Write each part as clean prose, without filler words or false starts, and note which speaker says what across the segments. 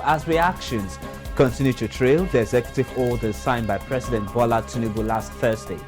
Speaker 1: As reactions continue to trail the executive orders signed by President Bola Tinubu last Thursday,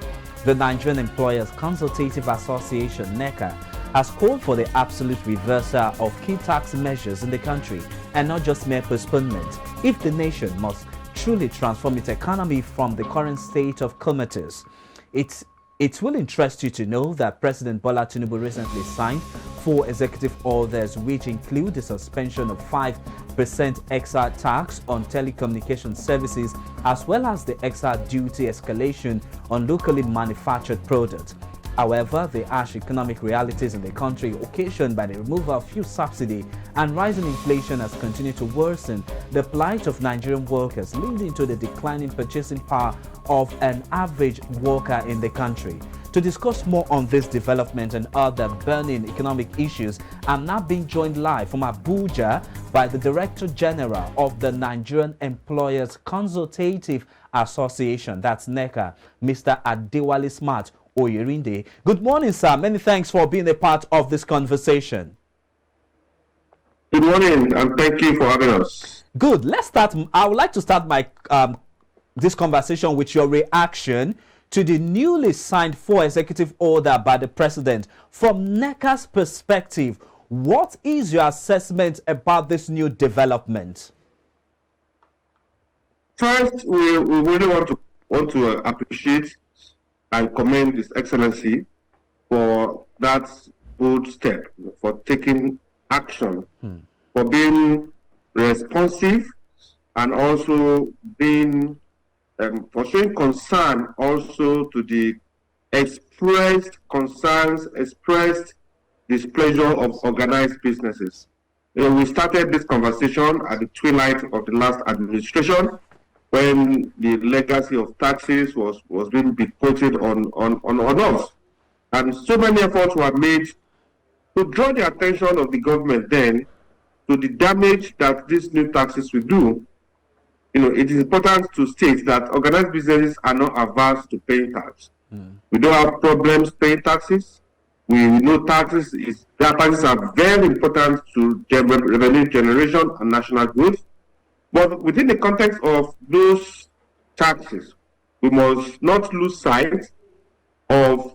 Speaker 1: the Nigerian Employers Consultative Association (NECA) has called for the absolute reversal of key tax measures in the country and not just mere postponement if the nation must truly transform its economy from the current state of comatose. It will interest you to know that President Bola Tinubu recently signed 4 executive orders which include the suspension of 5% extra tax on telecommunication services as well as the extra duty escalation on locally manufactured products. However, the harsh economic realities in the country occasioned by the removal of fuel subsidy and rising inflation has continued to worsen the plight of Nigerian workers, leading to the declining purchasing power of an average worker in the country. To discuss more on this development and other burning economic issues, I'm now being joined live from Abuja by the Director General of the Nigerian Employers Consultative Association, that's NECA, Mr. Adewale Smart Oyerinde. Good morning, sir. Many thanks for being a part of this conversation.
Speaker 2: Good morning, and thank you for having us.
Speaker 1: Good. Let's start. I would like to start my this conversation with your reaction to the newly signed 4 executive order by the president. From NECA's perspective, what is your assessment about this new development?
Speaker 2: First, we really want to appreciate and commend His Excellency for that bold step, for taking action, for being responsive, and also being for showing concern also to the expressed concerns, expressed displeasure of organized businesses. We started this conversation at the twilight of the last administration, when the legacy of taxes was being bequeathed on us. And so many efforts were made to draw the attention of the government then to the damage that these new taxes will do. It is important to state that organized businesses are not averse to paying tax. We don't have problems paying taxes. We know taxes are very important to revenue generation and national growth. But within the context of those taxes, we must not lose sight of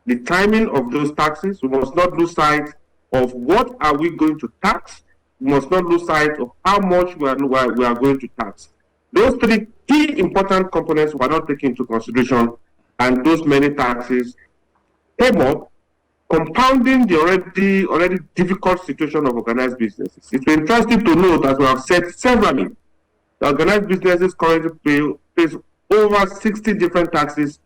Speaker 2: the timing of those taxes. We must not lose sight of what are we going to tax. We must not lose sight of how much we are going to tax. Those 3 key important components were not taken into consideration, and those many taxes came up, compounding the already difficult situation of organized businesses. It's interesting to note, as we have said severally, the organized businesses currently face over 60 different taxes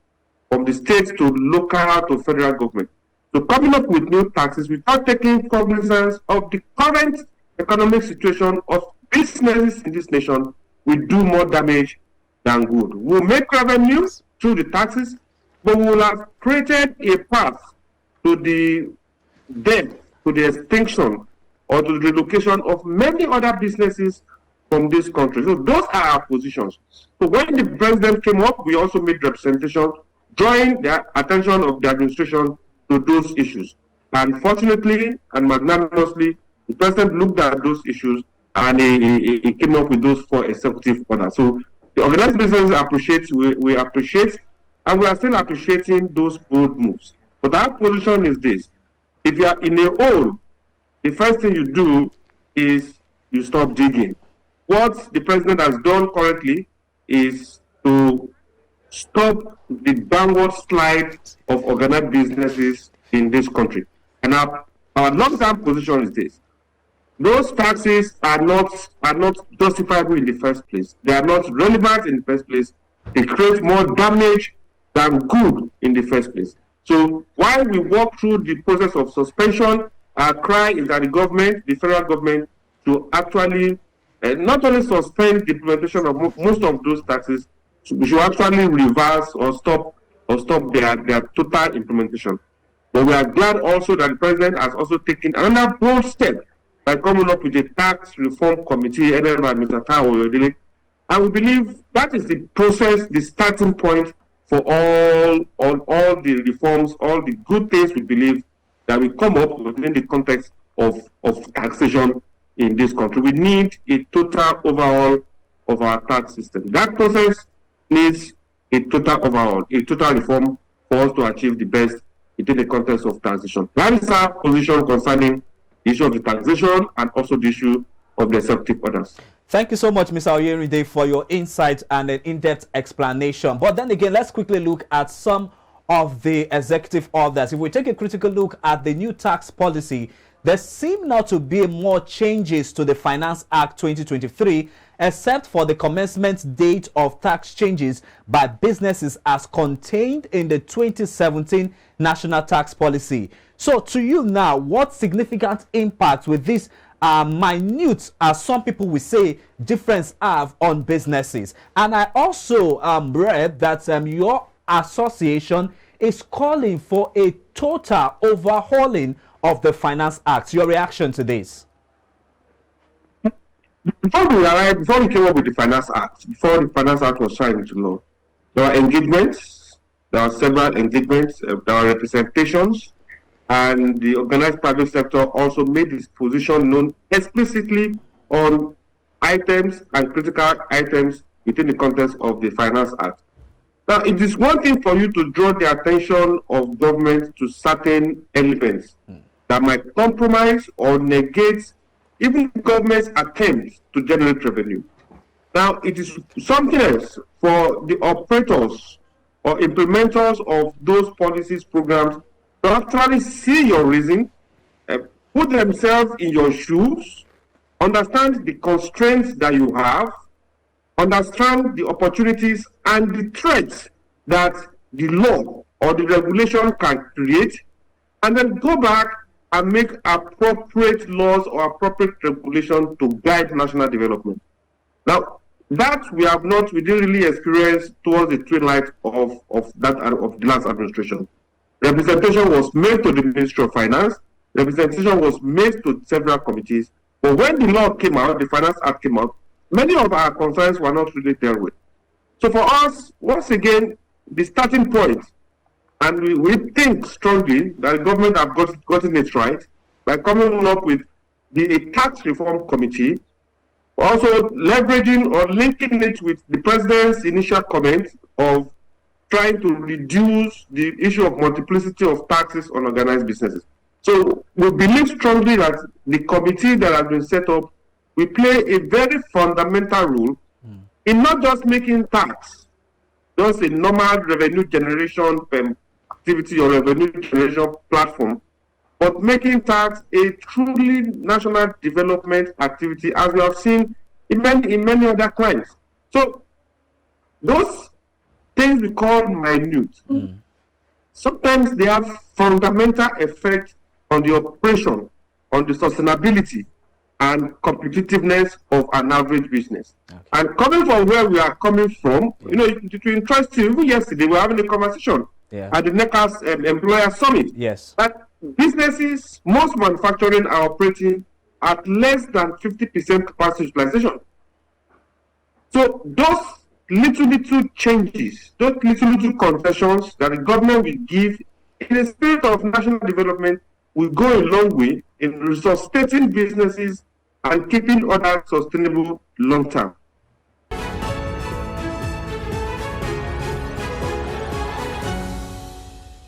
Speaker 2: from the state to local to federal government. So coming up with new taxes without taking cognizance of the current economic situation of businesses in this nation will do more damage than good. We'll make revenues through the taxes, but we will have created a path to the death, to the extinction, or to the relocation of many other businesses from this country. So those are our positions. So when the president came up, we also made representation, drawing the attention of the administration to those issues. And fortunately and magnanimously, the president looked at those issues and he came up with those 4 executive orders. So the organized businesses appreciate, we appreciate, and we are still appreciating those bold moves. But our position is this: if you are in a hole, the first thing you do is you stop digging. What the president has done currently is to stop the downward slide of organized businesses in this country. And our long-term position is this: those taxes are not justifiable in the first place. They are not relevant in the first place. They create more damage than good in the first place. So while we walk through the process of suspension, our cry is that the federal government, to actually not only suspend the implementation of most of those taxes, we should actually reverse or stop their total implementation. But we are glad also that the president has also taken another bold step by coming up with a tax reform committee headed by Mr. Oyerinde. And we believe that is the process, the starting point for all the reforms, all the good things we believe that will come up within the context of taxation in this country. We need a total overhaul of our tax system. That process needs a total overhaul, a total reform for us to achieve the best within the context of taxation. That is our position concerning the issue of the taxation and also the issue of the executive orders.
Speaker 1: Thank you so much, Mr. Oyerinde, for your insight and an in-depth explanation. But then again, let's quickly look at some of the executive orders. If we take a critical look at the new tax policy, there seem not to be more changes to the Finance Act 2023, except for the commencement date of tax changes by businesses as contained in the 2017 National Tax Policy. So to you now, what significant impact with this minute, as some people will say, difference have on businesses? And I also read that your association is calling for a total overhauling of the Finance Act. Your reaction to this?
Speaker 2: Before we came up with the Finance Act, before the Finance Act was signed into law, there were engagements, there were several engagements, there were representations, and the organized private sector also made its position known explicitly on items and critical items within the context of the Finance Act. Now, it is one thing for you to draw the attention of government to certain elements that might compromise or negate even government's attempts to generate revenue. Now, it is something else for the operators or implementers of those policies, programs, to actually see your reason, put themselves in your shoes, understand the constraints that you have, understand the opportunities and the threats that the law or the regulation can create, and then go back and make appropriate laws or appropriate regulation to guide national development. Now, that we didn't really experience towards the twilight of the last administration. Representation was made to the Ministry of Finance, representation was made to several committees, but when the law came out, the Finance Act came out, many of our concerns were not really dealt with. So for us, once again, the starting point, and we think strongly that the government have gotten it right by coming up with the tax reform committee, also leveraging or linking it with the president's initial comment of trying to reduce the issue of multiplicity of taxes on organized businesses. So we believe strongly that the committee that has been set up will play a very fundamental role in not just making tax just a normal revenue generation activity or revenue generation platform, but making tax a truly national development activity, as we have seen in many other clients. So those things we call minute, sometimes they have fundamental effect on the operation, on the sustainability and competitiveness of an average business. Okay. And coming from where we are coming from, you know, it will interest you. Even yesterday, we were having a conversation at the NECA's Employer Summit.
Speaker 1: Yes.
Speaker 2: That businesses, most manufacturing are operating at less than 50% capacity utilization. So those little changes, those little concessions that the government will give in the spirit of national development will go a long way in resuscitating businesses and keeping others sustainable long term.